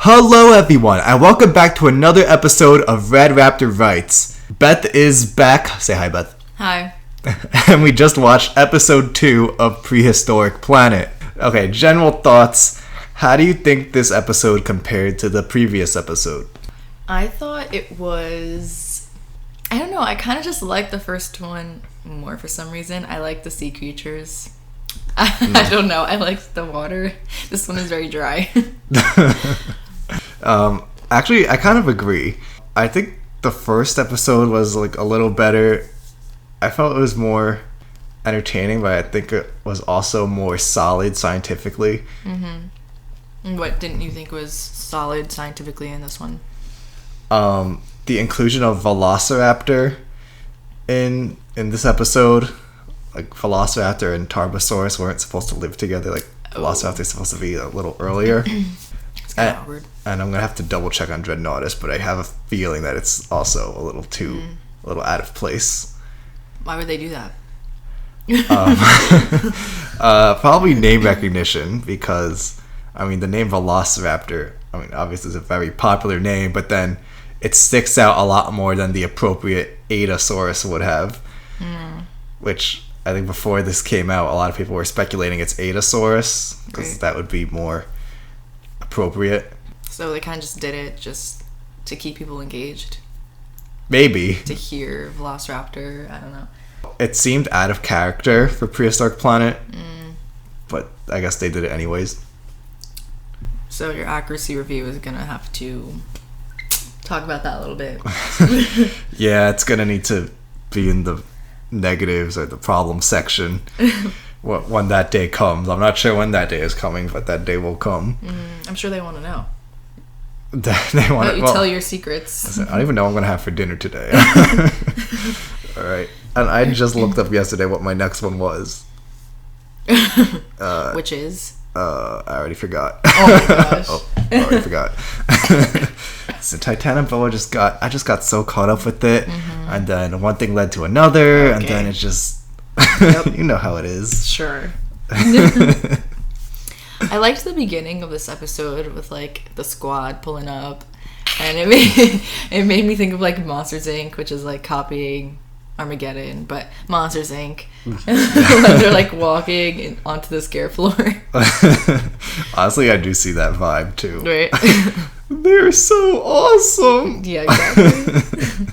Hello everyone, and welcome back to another episode of Red Raptor Writes. Beth is back. Say hi, Beth. Hi. And we just watched episode 2 of Prehistoric Planet. Okay, general thoughts. How do you think this episode compared to the previous episode? I thought it was... I don't know, I kind of just liked the first one more for some reason. I like the sea creatures. I don't know, I liked the water. This one is very dry. Actually, I kind of agree. I think the first episode was like a little better. I felt it was more entertaining, but I think it was also more solid scientifically. Mm-hmm. What didn't you think was solid scientifically in this one? The inclusion of Velociraptor in this episode. Like, Velociraptor and Tarbosaurus weren't supposed to live together. Like, Velociraptor is supposed to be a little earlier. It's kind of awkward. And I'm going to have to double check on Dreadnought, but I have a feeling that it's also a little a little out of place. Why would they do that? Probably name recognition, because, I mean, the name Velociraptor, I mean, obviously is a very popular name, but then it sticks out a lot more than the appropriate Dinosaurs would have. Which, I think before this came out, a lot of people were speculating it's Dinosaurs, because that would be more appropriate. So they kind of just did it just to keep people engaged. Maybe. To hear Velociraptor, I don't know. It seemed out of character for Prehistoric Planet, but I guess they did it anyways. So your accuracy review is going to have to talk about that a little bit. Yeah, it's going to need to be in the negatives or the problem section when that day comes. I'm not sure when that day is coming, but that day will come. I'm sure they want to know. They want to tell your secrets. I don't even know what I'm going to have for dinner today. All right. And I just looked up yesterday what my next one was. Which is? I already forgot. Oh my gosh. I already forgot. So Titanoboa I just got so caught up with it, and then one thing led to another, and then it's just you know how it is. Sure. I liked the beginning of this episode with like the squad pulling up, and it made me think of like Monsters Inc., which is like copying Armageddon, but Monsters Inc. When they're like walking onto the scare floor. Honestly, I do see that vibe too. Right. They're so awesome. Yeah, exactly.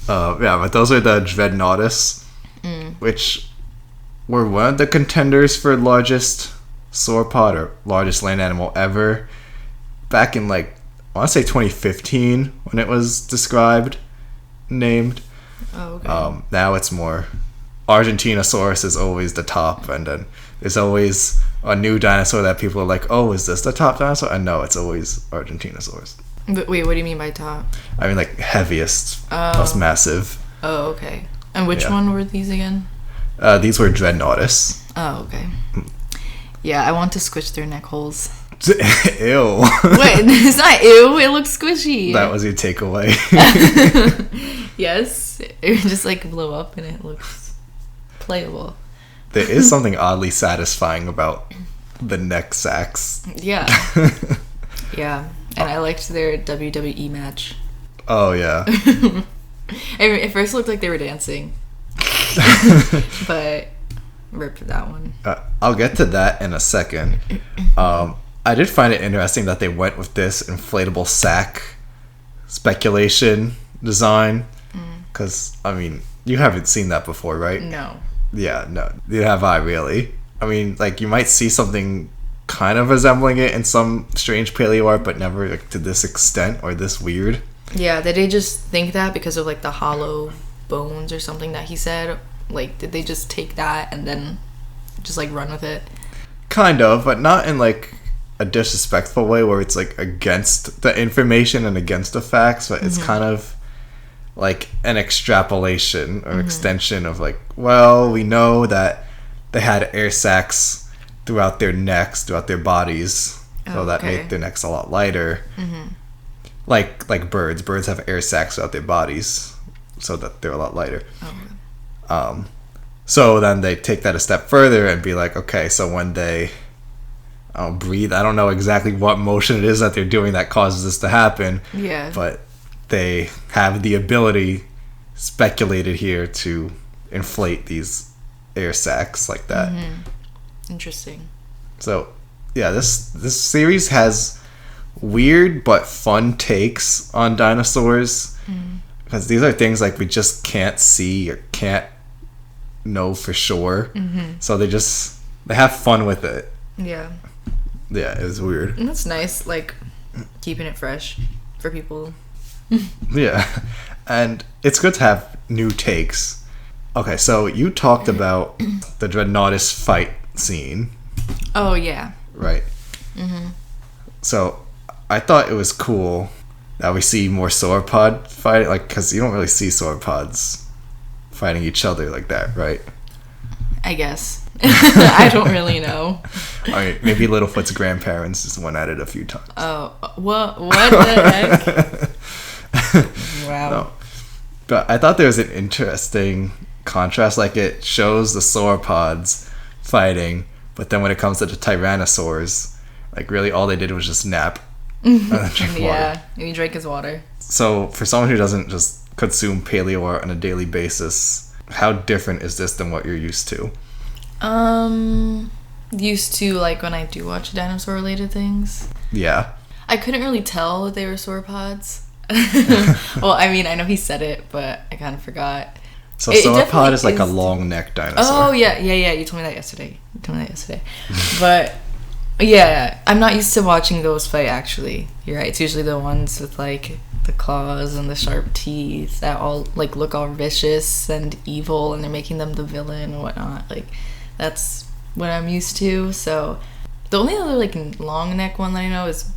Yeah, but those are the Dreadnoughts, which were one of the contenders for largest sauropod or largest land animal ever back in like, I want to say 2015 when it was named. Oh, okay. Now it's more Argentinosaurus is always the top, and then there's always a new dinosaur that people are like, oh, is this the top dinosaur? And no, it's always Argentinosaurus. But wait, what do you mean by top? I mean like heaviest, most massive. Oh, okay. And which one were these again? These were Dreadnoughts. Oh, okay. Yeah, I want to squish their neck holes. Ew. Wait, it's not ew, it looks squishy. That was your takeaway. Yes, it just like blow up and it looks playable. There is something oddly satisfying about the neck sacks. Yeah. Yeah, and I liked their WWE match. Oh, yeah. At first it looked like they were dancing. But rip that one. I'll get to that in a second. I did find it interesting that they went with this inflatable sack speculation design. Because, I mean, you haven't seen that before, right? No. Yeah, no. Neither have I, really. I mean, like, you might see something kind of resembling it in some strange paleo art, but never like, to this extent or this weird. Yeah, did they just think that because of, like, the hollow bones or something that he said? Like, did they just take that and then just, like, run with it? Kind of, but not in, like, a disrespectful way where it's, like, against the information and against the facts, but it's kind of like an extrapolation or extension of like, well, we know that they had air sacs throughout their necks, throughout their bodies, so that made their necks a lot lighter. Like birds have air sacs throughout their bodies so that they're a lot lighter. So then they take that a step further and be like, okay, so when they breathe. I don't know exactly what motion it is that they're doing that causes this to happen. Yeah. But they have the ability, speculated here, to inflate these air sacs like that. Interesting. So, yeah, this series has weird but fun takes on dinosaurs. Because these are things like we just can't see or can't know for sure. So they have fun with it. Yeah. Yeah, it was weird. And that's nice, like, keeping it fresh for people. Yeah. And it's good to have new takes. Okay, so you talked about the Dreadnoughtus fight scene. Oh, yeah. Right. So I thought it was cool that we see more sauropod fight, like, because you don't really see sauropods fighting each other like that, right? I guess. I don't really know. I mean, maybe Littlefoot's grandparents just went at it a few times. Oh, what the heck? Wow. No. But I thought there was an interesting contrast. Like, it shows the sauropods fighting, but then when it comes to the tyrannosaurs, like, really all they did was just nap and drink water. Yeah, and he drank his water. So for someone who doesn't just consume paleo art on a daily basis, how different is this than what you're used to? Used to, like, when I do watch dinosaur related things. Yeah. I couldn't really tell that they were sauropods. Well, I mean, I know he said it, but I kind of forgot. So sauropod is like a long neck dinosaur. Oh, yeah. You told me that yesterday. But yeah, I'm not used to watching those fight, actually. You're right. It's usually the ones with, like, the claws and the sharp teeth that all, like, look all vicious and evil, and they're making them the villain and whatnot. Like, that's what I'm used to. So the only other, like, long neck one that I know is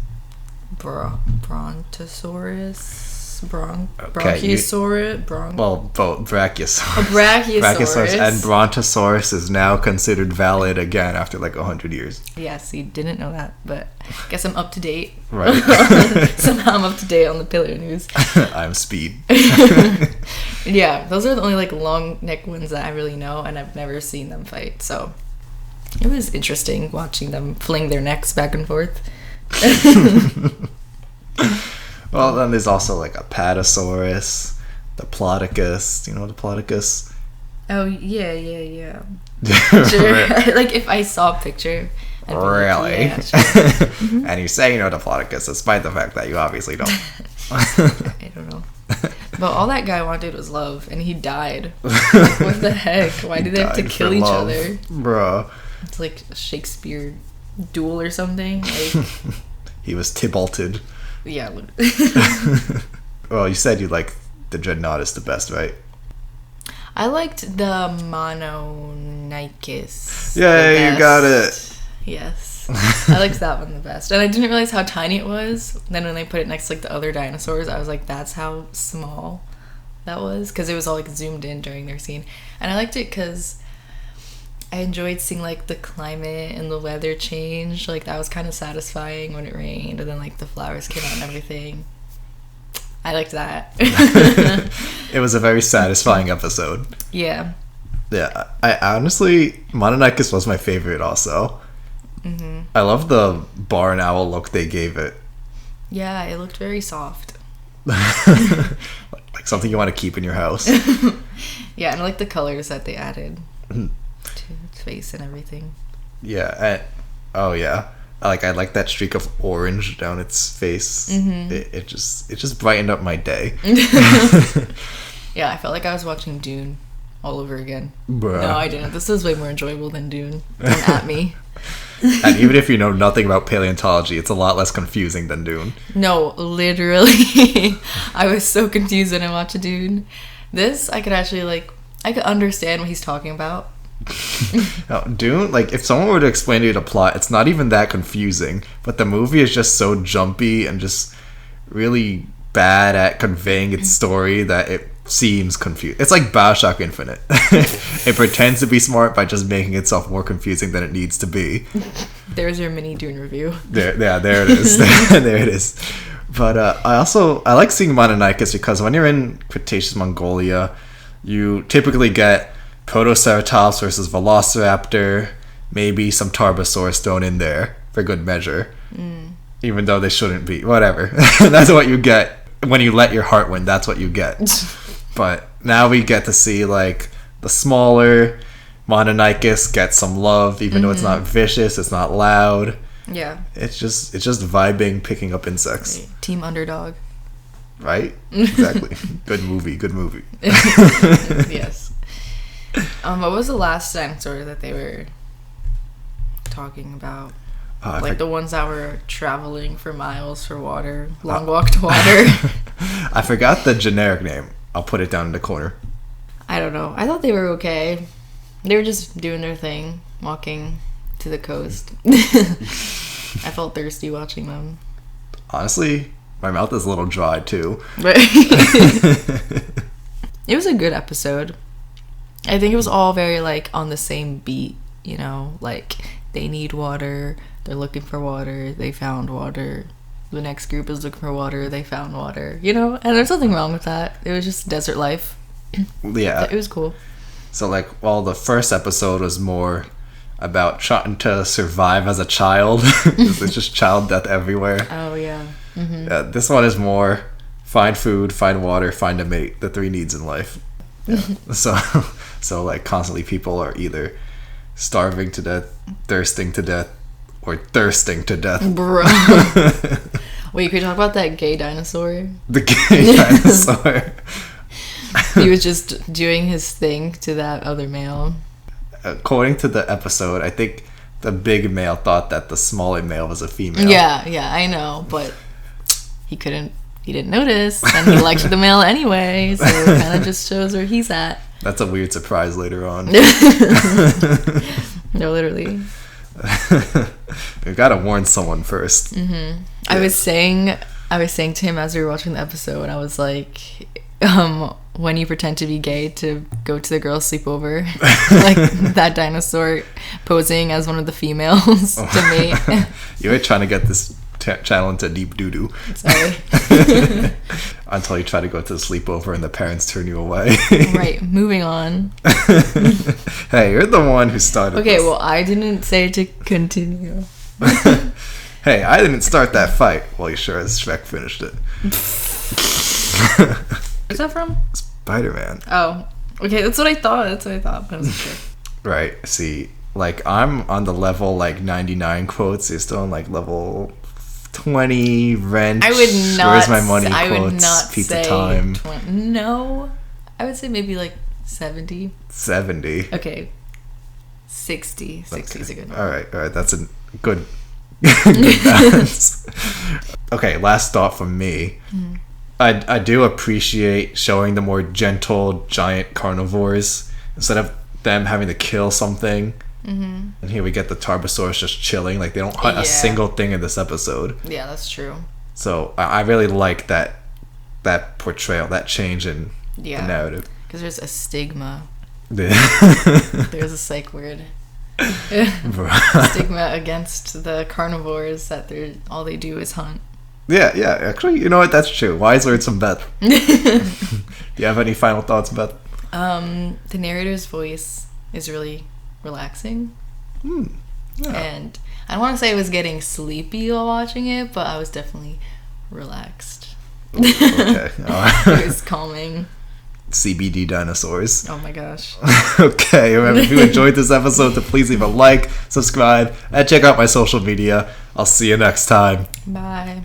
Brontosaurus. Brachiosaurus. Well, both Brachiosaurus. Brachiosaurus. And Brontosaurus is now considered valid again after like 100 years. Yes, you didn't know that, but I guess I'm up to date. Right. Somehow I'm up to date on the Pillar News. I'm Speed. Yeah, those are the only, like, long neck ones that I really know, and I've never seen them fight. So it was interesting watching them fling their necks back and forth. Well, then there's also like a Patasaurus, the Plodicus. You know the Plodicus? Oh, yeah. Sure. Like, if I saw a picture. I'd be Really? like, yeah, sure. And you say you know the Plodicus, despite the fact that you obviously don't. I don't know. But all that guy wanted was love, and he died. Like, what the heck? Why do they have to kill each other? Bruh. It's like a Shakespeare duel or something. Like, he was Tybalted. yeah. Well, you said you like the Dreadnought the best, right? I liked the Mononycus. Yeah, you got it. Yes. I liked that one the best. And I didn't realize how tiny it was. Then when they put it next to, like, the other dinosaurs, I was like, that's how small that was. Because it was all, like, zoomed in during their scene. And I liked it because I enjoyed seeing, like, the climate and the weather change. Like, that was kind of satisfying when it rained. And then, like, the flowers came out and everything. I liked that. It was a very satisfying episode. Yeah. Yeah, I honestly, Mononycus was my favorite also. Mm-hmm. I love the barn owl look they gave it. Yeah, it looked very soft. Like something you want to keep in your house. Yeah, and I like the colors that they added to its face and everything. Yeah, oh yeah. I like that streak of orange down its face. Mm-hmm. It just brightened up my day. Yeah, I felt like I was watching Dune all over again. Bruh. No, I didn't. This was way more enjoyable than Dune. Don't at me. And even if you know nothing about paleontology, it's a lot less confusing than Dune. No, literally. I was so confused when I watched Dune. This, I could actually, I could understand what he's talking about. No, Dune, if someone were to explain to you the plot, it's not even that confusing. But the movie is just so jumpy and just really bad at conveying its story that it seems confused. It's like BioShock Infinite. It pretends to be smart by just making itself more confusing than it needs to be. There's your mini Dune review. There it is. There it is. But I like seeing Mononycus because when you're in Cretaceous Mongolia, you typically get Protoceratops versus Velociraptor, maybe some Tarbosaurus thrown in there. for good measure. Even though they shouldn't be. Whatever. That's what you get when you let your heart win. That's what you get. But now we get to see, like, the smaller Mononycus get some love, even though it's not vicious, it's not loud. Yeah. It's just vibing, picking up insects. Team underdog. Right? Exactly. Good movie. Yes. What was the last dinosaur that they were talking about? Like the ones that were traveling for miles for water. Long walk to water. I forgot the generic name. I'll put it down in the corner. I don't know. I thought they were okay. They were just doing their thing, walking to the coast. I felt thirsty watching them. Honestly, my mouth is a little dry too. But it was a good episode. I think it was all very, like, on the same beat, you know? Like, they need water, they're looking for water, they found water. The next group is looking for water, they found water, you know? And there's nothing wrong with that. It was just desert life. Yeah. It was cool. So, like, while the first episode was more about trying to survive as a child, there's just child death everywhere. Oh, yeah. This one is more find food, find water, find a mate, the 3 needs in life. Yeah. So, like, constantly people are either starving to death, thirsting to death, or thirsting to death. Bro. Wait, could you talk about that gay dinosaur? The gay dinosaur. He was just doing his thing to that other male. According to the episode, I think the big male thought that the smaller male was a female. Yeah, I know, but he didn't notice, and he liked the male anyway, so it kind of just shows where he's at. That's a weird surprise later on. No, literally. We've got to warn someone first. Yeah. I was saying to him as we were watching the episode, I was like, when you pretend to be gay to go to the girls' sleepover, like that dinosaur posing as one of the females to mate. You were trying to get this channel into deep doo-doo. Sorry. Until you try to go to the sleepover and the parents turn you away. Right, moving on. Hey, you're the one who started Okay, this. well, I didn't say to continue. Hey, I didn't start that fight. Well, you sure as Shrek finished it. Where's that from? Spider-Man. Oh, okay, that's what I thought, but I wasn't sure. Right, see, like, I'm on the level, like, 99 quotes. You're still on, like, level 20, wrench. I would not. Where's my money I quotes. would not Pizza say time. 20. No, I would say maybe like 70. 70. Okay, 60. 60 is a good one. All right. That's a good balance. Okay, last thought from me. I do appreciate showing the more gentle giant carnivores instead of them having to kill something. And here we get the Tarbosaurus just chilling. Like, they don't hunt a single thing in this episode. Yeah, that's true. So I really like that portrayal, that change in the narrative. Because there's a stigma. There's There's a psych word. Stigma against the carnivores that all they do is hunt. Yeah. Actually, you know what? That's true. Wise words from Beth. Do you have any final thoughts, Beth? The narrator's voice is really relaxing. Yeah. And I don't want to say I was getting sleepy while watching it, but I was definitely relaxed. Okay. It was calming. CBD dinosaurs. Oh my gosh. Okay, remember, if you enjoyed this episode, to please leave a like, subscribe, and check out my social media. I'll see you next time. Bye.